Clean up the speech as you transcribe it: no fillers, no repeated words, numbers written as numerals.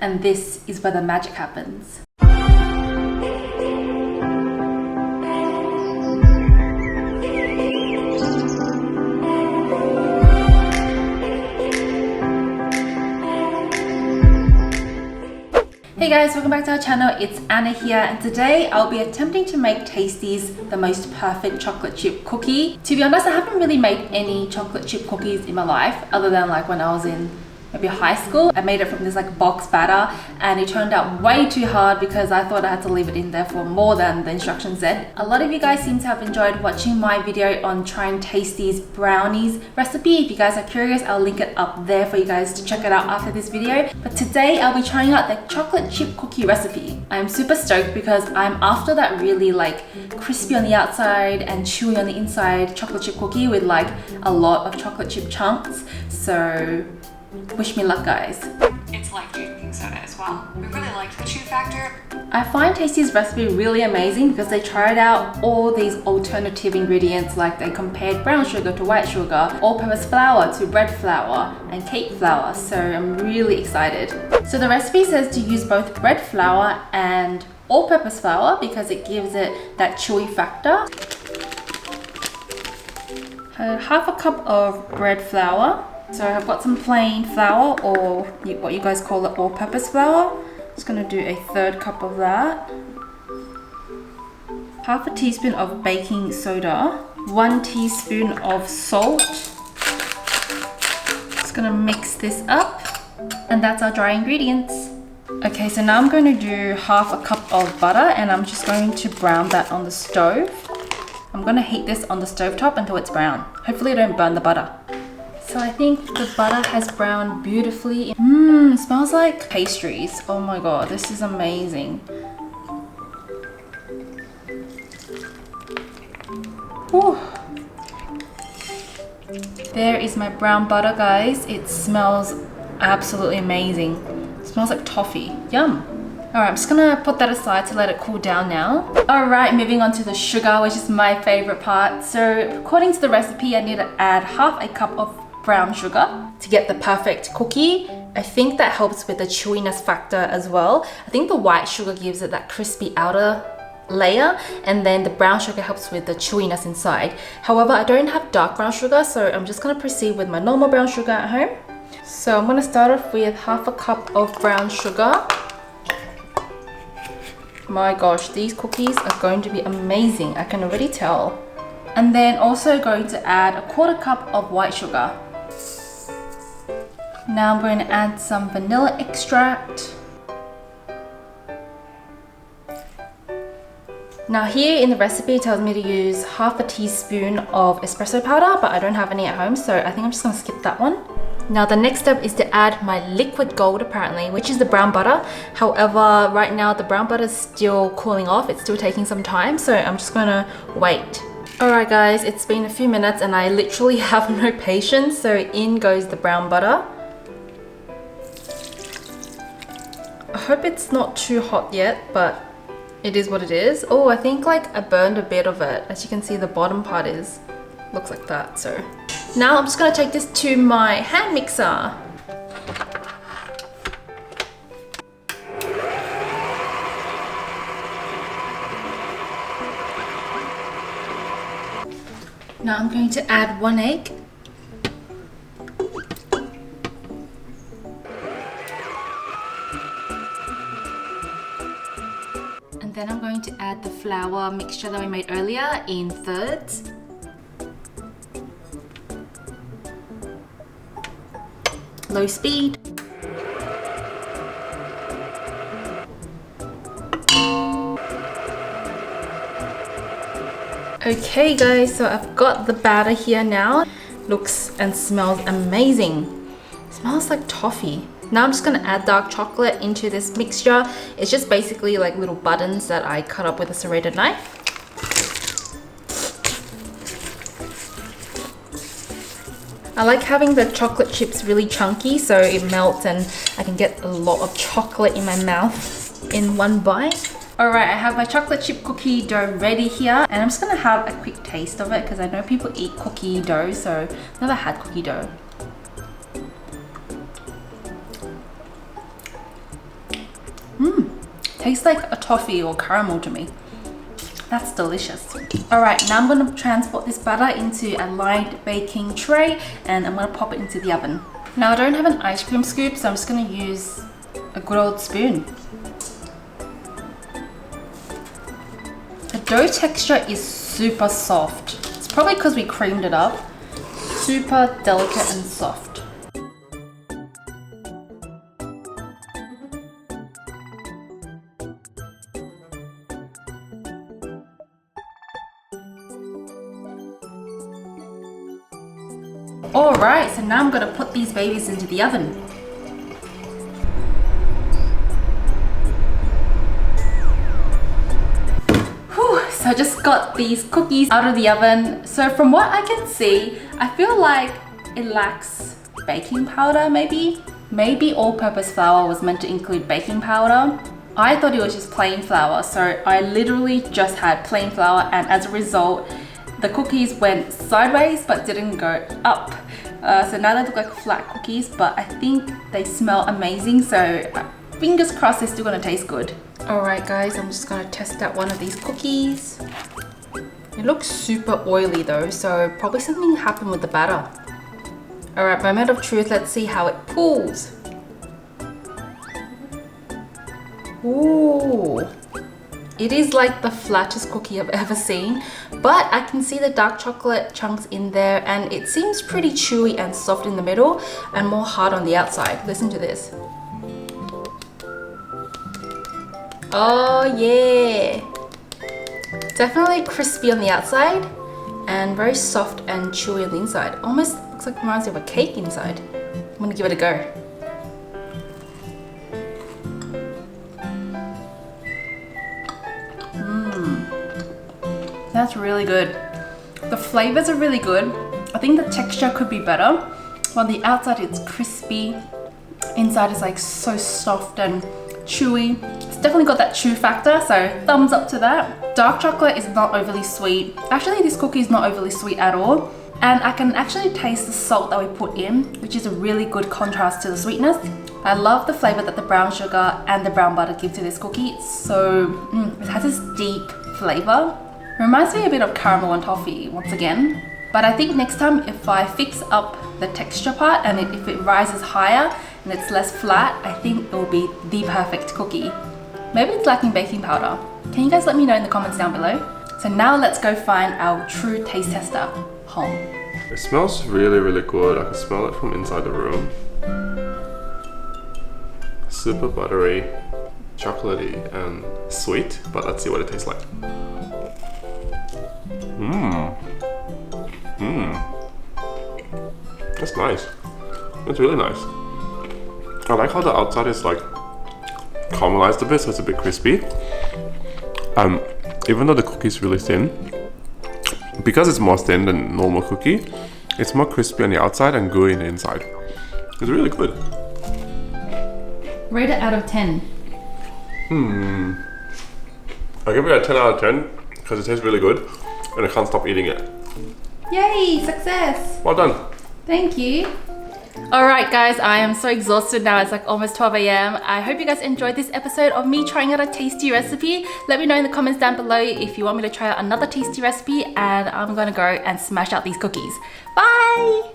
and this is where the magic happens. Hey guys, welcome back to our channel. It's Anna here, and today I'll be attempting to make Tasty's the most perfect chocolate chip cookie. To be honest, I haven't really made any chocolate chip cookies in my life other than like when I was in maybe high school. I made it from this like box batter and it turned out way too hard because I thought I had to leave it in there for more than the instructions said. A lot of you guys seem to have enjoyed watching my video on trying Tasty's brownies recipe. If you guys are curious, I'll link it up there for you guys to check it out after this video. But today I'll be trying out the chocolate chip cookie recipe. I'm super stoked because I'm after that really like crispy on the outside and chewy on the inside chocolate chip cookie with like a lot of chocolate chip chunks. So wish me luck, guys. It's like drinking soda as well. We really like the chew factor. I find Tasty's recipe really amazing because they tried out all these alternative ingredients, like they compared brown sugar to white sugar, all-purpose flour to bread flour, and cake flour, so I'm really excited. So the recipe says to use both bread flour and all-purpose flour because it gives it that chewy factor. Half a cup of bread flour. So I've got some plain flour, or what you guys call it, all-purpose flour. Just gonna do a third cup of that. Half a teaspoon of baking soda. 1 teaspoon of salt. Just gonna mix this up. And that's our dry ingredients. Okay, so now I'm going to do half a cup of butter and I'm just going to brown that on the stove. I'm gonna heat this on the stovetop until it's brown. Hopefully I don't burn the butter. So I think the butter has browned beautifully. It smells like pastries. Oh my god, this is amazing. Whew. There is my brown butter, guys. It smells absolutely amazing. It smells like toffee. Yum. Alright, I'm just gonna put that aside to let it cool down now. Alright, moving on to the sugar, which is my favorite part. So according to the recipe, I need to add half a cup of brown sugar to get the perfect cookie. I think that helps with the chewiness factor as well. I think the white sugar gives it that crispy outer layer, and then the brown sugar helps with the chewiness inside. However, I don't have dark brown sugar, so I'm just gonna proceed with my normal brown sugar at home. So I'm gonna start off with half a cup of brown sugar. My gosh, these cookies are going to be amazing, I can already tell. And then also going to add a quarter cup of white sugar. Now I'm going to add some vanilla extract. Now here in the recipe it tells me to use half a teaspoon of espresso powder, but I don't have any at home, so I think I'm just going to skip that one. Now the next step is to add my liquid gold apparently, which is the brown butter. However, right now the brown butter is still cooling off, it's still taking some time, so I'm just going to wait. Alright guys, it's been a few minutes and I literally have no patience, so in goes the brown butter. I hope it's not too hot yet, but it is what it is. Oh, I think like I burned a bit of it. As you can see, the bottom part looks like that. So now I'm just gonna take this to my hand mixer. Now I'm going to add 1 egg. And then I'm going to add the flour mixture that we made earlier in thirds. Low speed. Okay guys, so I've got the batter here now. Looks and smells amazing. It smells like toffee. Now I'm just gonna add dark chocolate into this mixture. It's just basically like little buttons that I cut up with a serrated knife. I like having the chocolate chips really chunky so it melts and I can get a lot of chocolate in my mouth in one bite. Alright, I have my chocolate chip cookie dough ready here and I'm just gonna have a quick taste of it because I know people eat cookie dough, so I've never had cookie dough. tastes like a toffee or caramel to me. That's delicious. All right, now I'm gonna transport this batter into a lined baking tray and I'm gonna pop it into the oven. Now I don't have an ice cream scoop, so I'm just gonna use a good old spoon. The dough texture is super soft. It's probably because we creamed it up. Super delicate and soft. All right, so now I'm gonna put these babies into the oven. Whew, so I just got these cookies out of the oven. So from what I can see, I feel like it lacks baking powder maybe. Maybe all-purpose flour was meant to include baking powder. I thought it was just plain flour, so I literally just had plain flour, and as a result, the cookies went sideways but didn't go up. So now they look like flat cookies, but I think they smell amazing, so fingers crossed they're still gonna taste good. Alright guys, I'm just gonna test out one of these cookies. It looks super oily though, so probably something happened with the batter. Alright, moment of truth, let's see how it pulls. Ooh. It is like the flattest cookie I've ever seen, but I can see the dark chocolate chunks in there and it seems pretty chewy and soft in the middle and more hard on the outside. Listen to this. Oh yeah. Definitely crispy on the outside and very soft and chewy on the inside. Almost looks like reminds me of a cake inside. I'm gonna give it a go. That's really good. The flavors are really good. I think the texture could be better. On the outside it's crispy. Inside is like so soft and chewy. It's definitely got that chew factor, so thumbs up to that. Dark chocolate is not overly sweet. Actually, this cookie is not overly sweet at all. And I can actually taste the salt that we put in, which is a really good contrast to the sweetness. I love the flavor that the brown sugar and the brown butter give to this cookie. It's so, it has this deep flavor. Reminds me a bit of caramel and toffee once again. But I think next time if I fix up the texture part and if it rises higher and it's less flat, I think it will be the perfect cookie. Maybe it's lacking baking powder. Can you guys let me know in the comments down below? So now let's go find our true taste tester, Home. It smells really, really good. I can smell it from inside the room. Super buttery, chocolatey and sweet, but let's see what it tastes like. That's nice. That's really nice. I like how the outside is like caramelized a bit, so it's a bit crispy. Even though the cookie is really thin, because it's more thin than normal cookie, it's more crispy on the outside and gooey on the inside. It's really good. Rate it out of 10. I'll give it a 10 out of 10 because it tastes really good and I can't stop eating it. Yay, success. Well done. Thank you. Alright guys, I am so exhausted now. It's like almost 12 AM. I hope you guys enjoyed this episode of me trying out a tasty recipe. Let me know in the comments down below if you want me to try out another tasty recipe, and I'm gonna go and smash out these cookies. Bye!